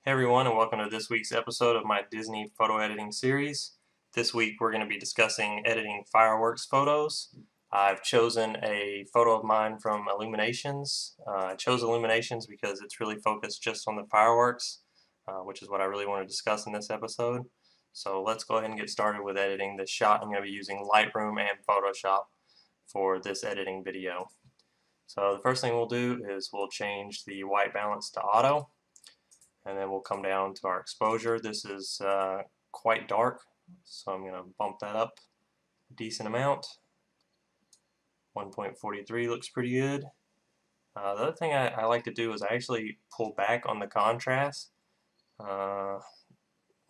Hey everyone, and welcome to this week's episode of my Disney photo editing series. This week we're going to be discussing editing fireworks photos. I've chosen a photo of mine from Illuminations. I chose Illuminations because it's really focused just on the fireworks, which is what I really want to discuss in this episode. So let's go ahead and get started with editing this shot. I'm going to be using Lightroom and Photoshop for this editing video. So the first thing we'll do is we'll change the white balance to auto. And then we'll come down to our exposure. This is quite dark, so I'm going to bump that up a decent amount. 1.43 looks pretty good. The other thing I like to do is I actually pull back on the contrast. We'll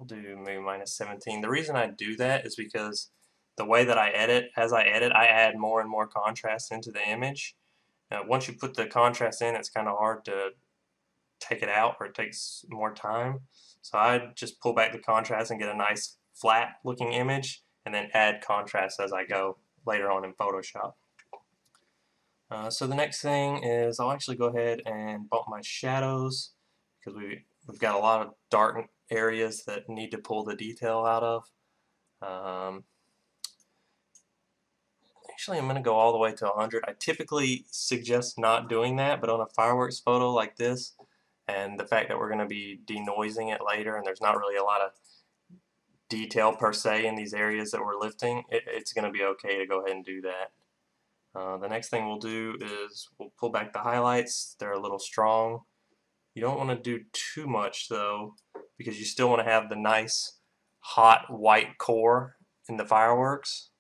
do maybe -17. The reason I do that is because the way that I edit, as I edit, I add more and more contrast into the image. Once you put the contrast in, it's kind of hard to take it out, or it takes more time. So I just pull back the contrast and get a nice flat looking image, and then add contrast as I go later on in Photoshop. So the next thing is I'll actually go ahead and bump my shadows, because we've got a lot of dark areas that need to pull the detail out of. Actually, I'm going to go all the way to 100. I typically suggest not doing that, but on a fireworks photo like this, and the fact that we're going to be denoising it later, and there's not really a lot of detail per se in these areas that we're lifting, it's going to be okay to go ahead and do that. The next thing we'll do is we'll pull back the highlights. They're a little strong. You don't want to do too much though, because you still want to have the nice hot white core in the fireworks,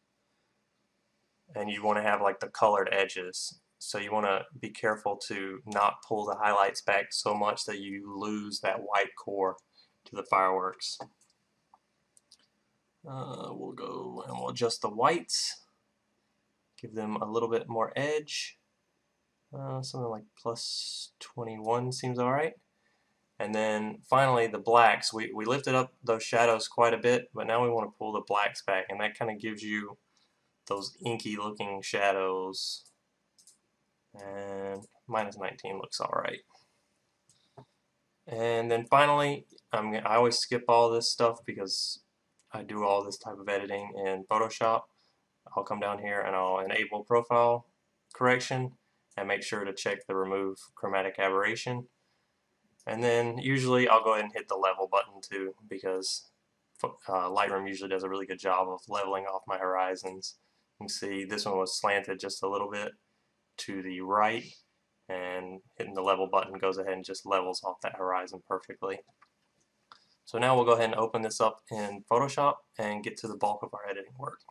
and you want to have like the colored edges. So you want to be careful to not pull the highlights back so much that you lose that white core to the fireworks. We'll go and we'll adjust the whites, give them a little bit more edge. Something like +21 seems alright. And then finally the blacks. We lifted up those shadows quite a bit, but now we want to pull the blacks back, and that kind of gives you those inky looking shadows. And -19 looks alright. And then finally, I always skip all this stuff because I do all this type of editing in Photoshop. I'll come down here and I'll enable profile correction and make sure to check the remove chromatic aberration. And then usually I'll go ahead and hit the level button too, because Lightroom usually does a really good job of leveling off my horizons. You can see this one was slanted just a little bit to the right, and hitting the level button goes ahead and just levels off that horizon perfectly. So now we'll go ahead and open this up in Photoshop and get to the bulk of our editing work.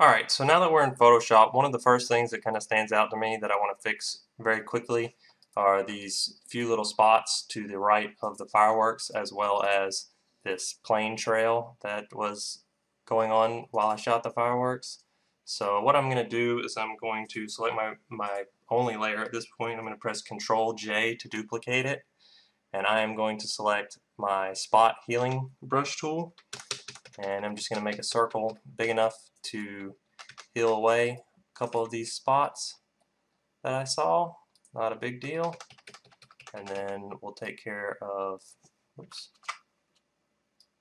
Alright, so now that we're in Photoshop, one of the first things that kind of stands out to me that I want to fix very quickly are these few little spots to the right of the fireworks, as well as this plane trail that was going on while I shot the fireworks. So what I'm going to do is I'm going to select my only layer at this point. I'm going to press Ctrl J to duplicate it, and I am going to select my spot healing brush tool, and I'm just going to make a circle big enough to heal away a couple of these spots that I saw. Not a big deal. And then we'll take care of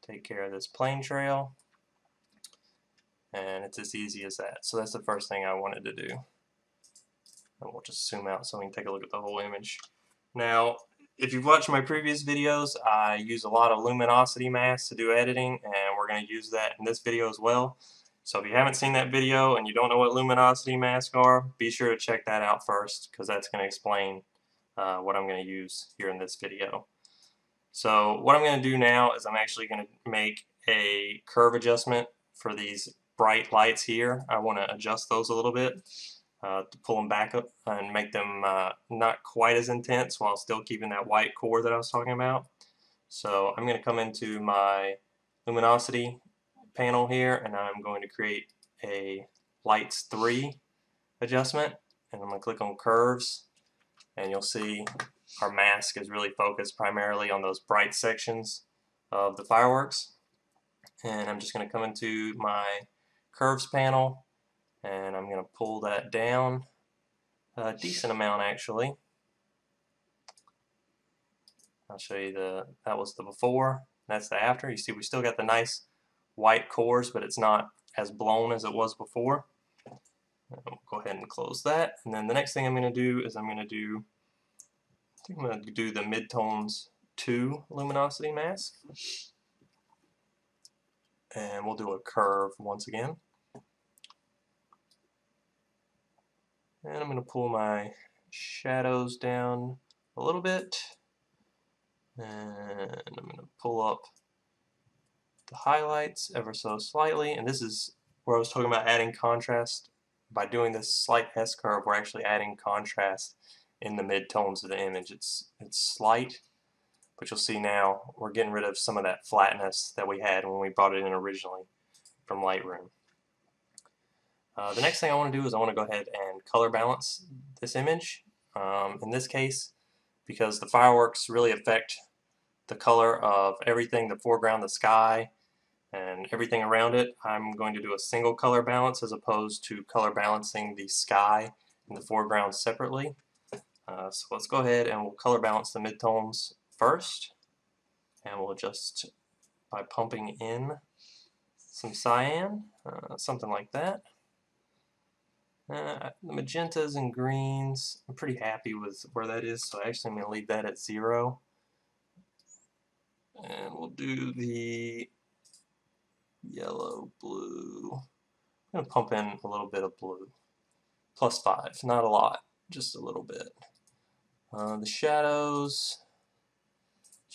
this plane trail, and it's as easy as that. So that's the first thing I wanted to do. And we'll just zoom out so we can take a look at the whole image. Now, if you've watched my previous videos, I use a lot of Luminosity Masks to do editing, and we're going to use that in this video as well. So if you haven't seen that video and you don't know what Luminosity Masks are, be sure to check that out first, because that's going to explain what I'm going to use here in this video. So what I'm going to do now is I'm actually going to make a curve adjustment for these bright lights here. I want to adjust those a little bit to pull them back up and make them not quite as intense while still keeping that white core that I was talking about. So I'm going to come into my luminosity panel here, and I'm going to create a lights 3 adjustment, and I'm going to click on curves, and you'll see our mask is really focused primarily on those bright sections of the fireworks. And I'm just going to come into my curves panel, and I'm going to pull that down A decent amount actually. I'll show you that was the before, that's the after. You see we still got the nice white cores, but it's not as blown as it was before. We'll go ahead and close that. And then the next thing I'm going to do is I'm going to do the Midtones 2 Luminosity Mask. And we'll do a curve once again. And I'm going to pull my shadows down a little bit. And I'm going to pull up the highlights ever so slightly. And this is where I was talking about adding contrast. By doing this slight S-curve, we're actually adding contrast in the midtones of the image. It's slight, but you'll see now we're getting rid of some of that flatness that we had when we brought it in originally from Lightroom. The next thing I want to do is I want to go ahead and color balance this image. In this case, because the fireworks really affect the color of everything, the foreground, the sky, and everything around it, I'm going to do a single color balance as opposed to color balancing the sky and the foreground separately. So let's go ahead and we'll color balance the midtones first, and we'll adjust by pumping in some cyan, something like that. The magentas and greens, I'm pretty happy with where that is, so actually I'm going to leave that at 0. And we'll do the yellow, blue. I'm going to pump in a little bit of blue. +5, not a lot, just a little bit. The shadows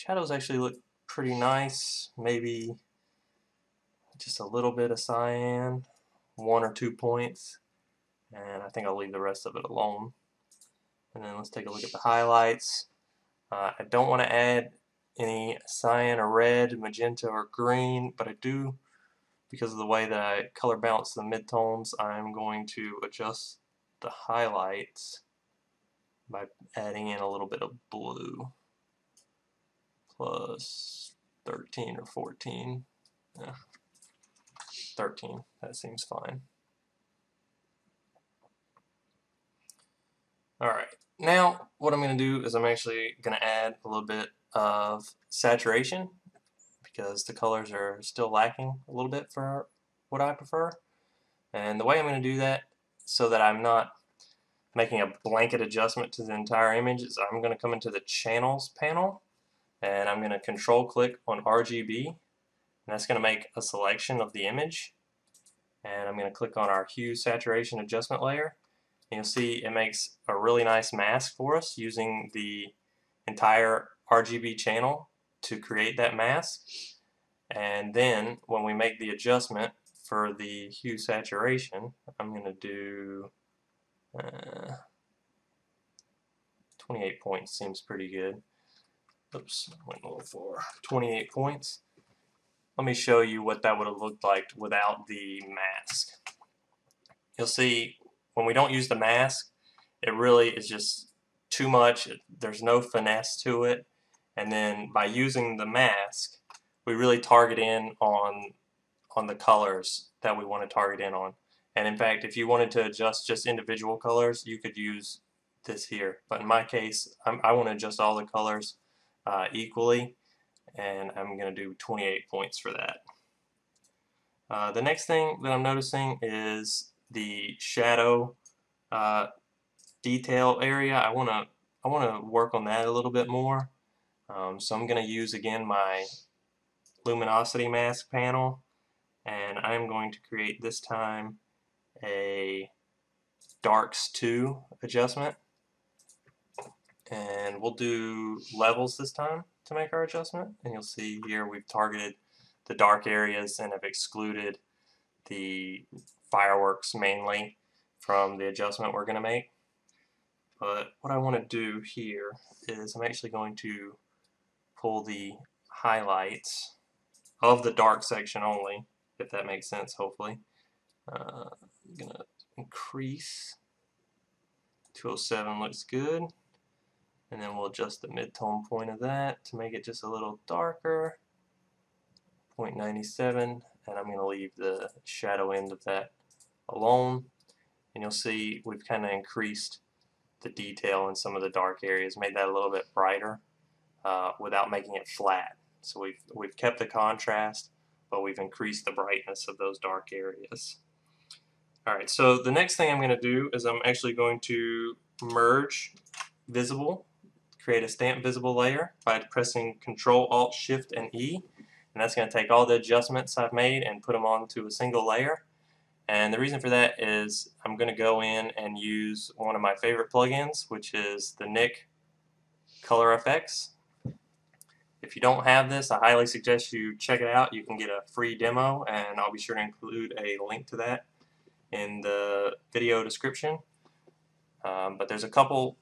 actually look pretty nice. Maybe just a little bit of cyan, 1 or 2 points. And I think I'll leave the rest of it alone. And then let's take a look at the highlights. I don't want to add any cyan or red, magenta or green, but I do, because of the way that I color balance the midtones, I'm going to adjust the highlights by adding in a little bit of blue. Plus 13 or 14. Yeah. 13, that seems fine. Alright, now what I'm going to do is I'm actually going to add a little bit of saturation because the colors are still lacking a little bit for what I prefer. And the way I'm going to do that so that I'm not making a blanket adjustment to the entire image is I'm going to come into the channels panel and I'm going to control click on RGB, and that's going to make a selection of the image. And I'm going to click on our hue saturation adjustment layer. And you'll see it makes a really nice mask for us using the entire RGB channel to create that mask. And then when we make the adjustment for the hue saturation, I'm going to do 28 points, seems pretty good. Oops, went a little far. 28 points. Let me show you what that would have looked like without the mask. You'll see when we don't use the mask, it really is just too much. There's no finesse to it. And then by using the mask, we really target in on the colors that we want to target in on. And in fact, if you wanted to adjust just individual colors, you could use this here. But in my case, I want to adjust all the colors equally, and I'm going to do 28 points for that. The next thing that I'm noticing is the shadow detail area. I want to work on that a little bit more. So I'm going to use again my Luminosity Mask panel, and I'm going to create this time a Darks 2 adjustment. And we'll do levels this time to make our adjustment. And you'll see here we've targeted the dark areas and have excluded the fireworks mainly from the adjustment we're going to make. But what I want to do here is I'm actually going to pull the highlights of the dark section only, if that makes sense, hopefully. I'm going to increase. 207 looks good. And then we'll adjust the mid-tone point of that to make it just a little darker. 0.97, and I'm going to leave the shadow end of that alone. And you'll see we've kind of increased the detail in some of the dark areas, made that a little bit brighter without making it flat. So we've kept the contrast, but we've increased the brightness of those dark areas. Alright, so the next thing I'm going to do is I'm actually going to merge visible, create a stamp visible layer by pressing Control Alt Shift and E, and that's going to take all the adjustments I've made and put them onto a single layer. And the reason for that is I'm going to go in and use one of my favorite plugins, which is the Nik Color Effects. If you don't have this, I highly suggest you check it out. You can get a free demo, and I'll be sure to include a link to that in the video description. But there's a couple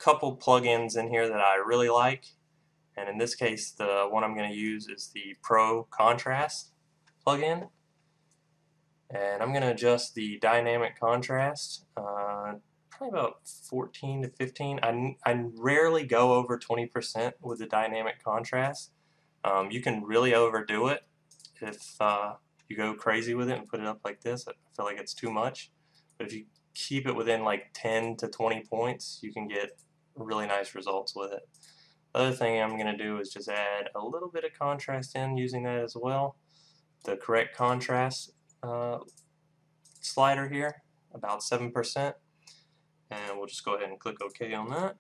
plugins in here that I really like, and in this case the one I'm going to use is the Pro Contrast plugin. And I'm going to adjust the dynamic contrast, probably about 14 to 15. I rarely go over 20% with the dynamic contrast. You can really overdo it if you go crazy with it and put it up like this. I feel like it's too much. But if you keep it within like 10 to 20 points, you can get really nice results with it. The other thing I'm going to do is just add a little bit of contrast in using that as well. The correct contrast slider here, about 7%, and we'll just go ahead and click OK on that.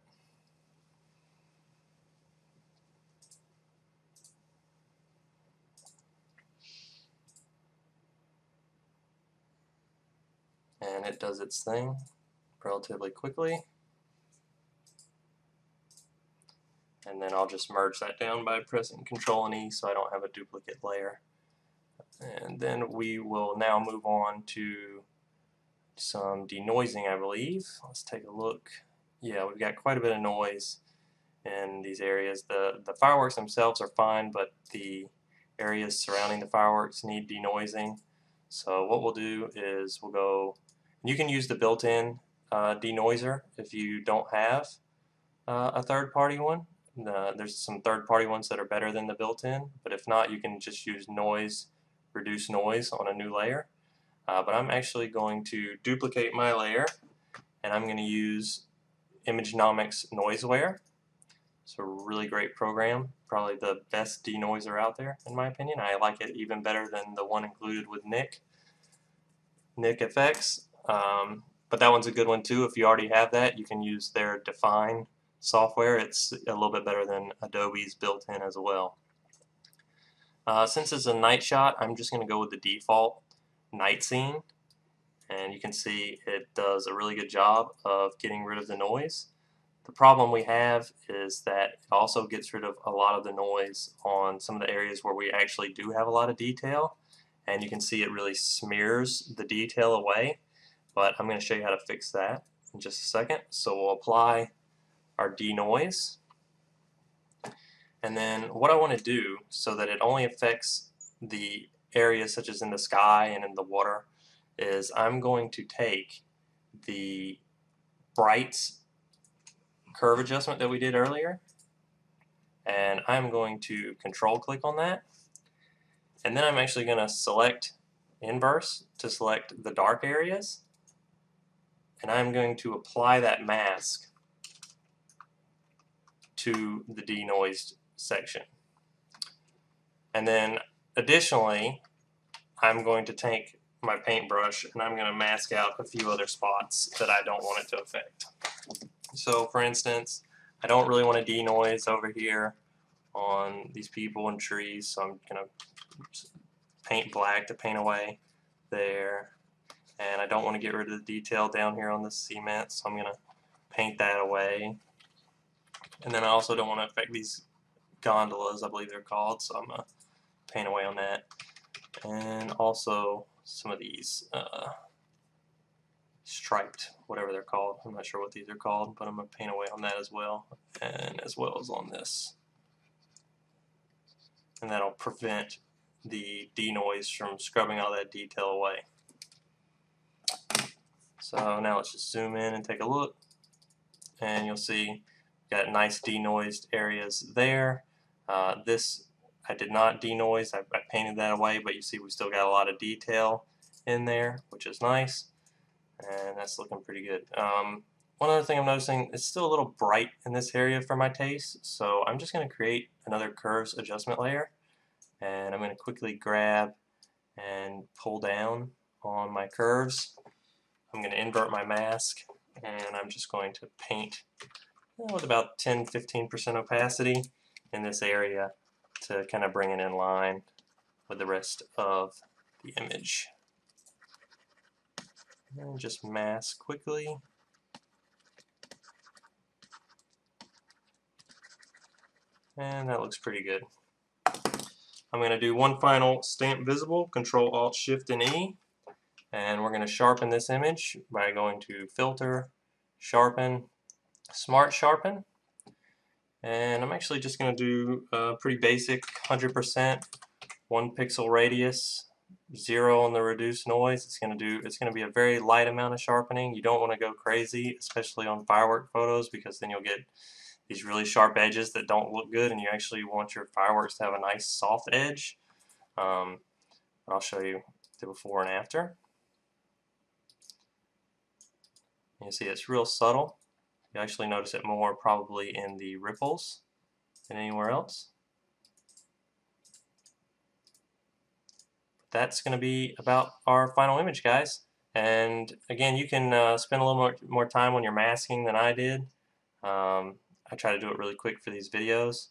And it does its thing relatively quickly. And then I'll just merge that down by pressing Control and E so I don't have a duplicate layer. And then we will now move on to some denoising, I believe. Let's take a look. Yeah, we've got quite a bit of noise in these areas. The fireworks themselves are fine, but the areas surrounding the fireworks need denoising. So what we'll do is we'll go, you can use the built-in denoiser if you don't have a third-party one. There's some third-party ones that are better than the built-in, but if not, you can just use reduce noise on a new layer. But I'm actually going to duplicate my layer, and I'm going to use Imagenomics Noiseware. It's a really great program, probably the best denoiser out there in my opinion. I like it even better than the one included with Nik Effects. But that one's a good one too. If you already have that, you can use their Define software. It's a little bit better than Adobe's built-in as well. Since it's a night shot, I'm just going to go with the default night scene, and you can see it does a really good job of getting rid of the noise. The problem we have is that it also gets rid of a lot of the noise on some of the areas where we actually do have a lot of detail, and you can see it really smears the detail away, but I'm going to show you how to fix that in just a second. So we'll apply our denoise. And then what I want to do so that it only affects the areas such as in the sky and in the water is I'm going to take the brights curve adjustment that we did earlier, and I'm going to control click on that, and then I'm actually going to select inverse to select the dark areas, and I'm going to apply that mask to the denoised section. And then additionally, I'm going to take my paintbrush and I'm going to mask out a few other spots that I don't want it to affect. So for instance, I don't really want to denoise over here on these people and trees, so I'm going to paint black to paint away there. And I don't want to get rid of the detail down here on the cement, so I'm going to paint that away. And then I also don't want to affect these gondolas, I believe they're called, so I'm going to paint away on that. And also some of these striped, whatever they're called. I'm not sure what these are called, but I'm going to paint away on that as well, and as well as on this. And that'll prevent the denoise from scrubbing all that detail away. So now let's just zoom in and take a look, and you'll see got nice denoised areas there. This I did not denoise, I painted that away, but you see we still got a lot of detail in there, which is nice, and that's looking pretty good. one other thing I'm noticing, it's still a little bright in this area for my taste, so I'm just going to create another curves adjustment layer, and I'm going to quickly grab and pull down on my curves. I'm going to invert my mask, and I'm just going to paint with about 10-15% opacity in this area to kind of bring it in line with the rest of the image. And just mask quickly. And that looks pretty good. I'm going to do one final stamp visible, Control Alt Shift and E, and we're going to sharpen this image by going to Filter, Sharpen, Smart Sharpen, and I'm actually just going to do a pretty basic 100%, 1 pixel radius, 0 on the reduce noise. It's going to be a very light amount of sharpening. You don't want to go crazy, especially on firework photos, because then you'll get these really sharp edges that don't look good, and you actually want your fireworks to have a nice soft edge. I'll show you the before and after. You see it's real subtle. You actually notice it more probably in the ripples than anywhere else. That's going to be about our final image, guys. And again, you can spend a little more time on your masking than I did. I try to do it really quick for these videos,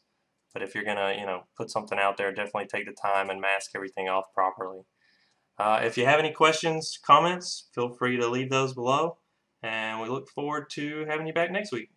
but if you're gonna, put something out there, definitely take the time and mask everything off properly. If you have any questions, comments, feel free to leave those below, and we look forward to having you back next week.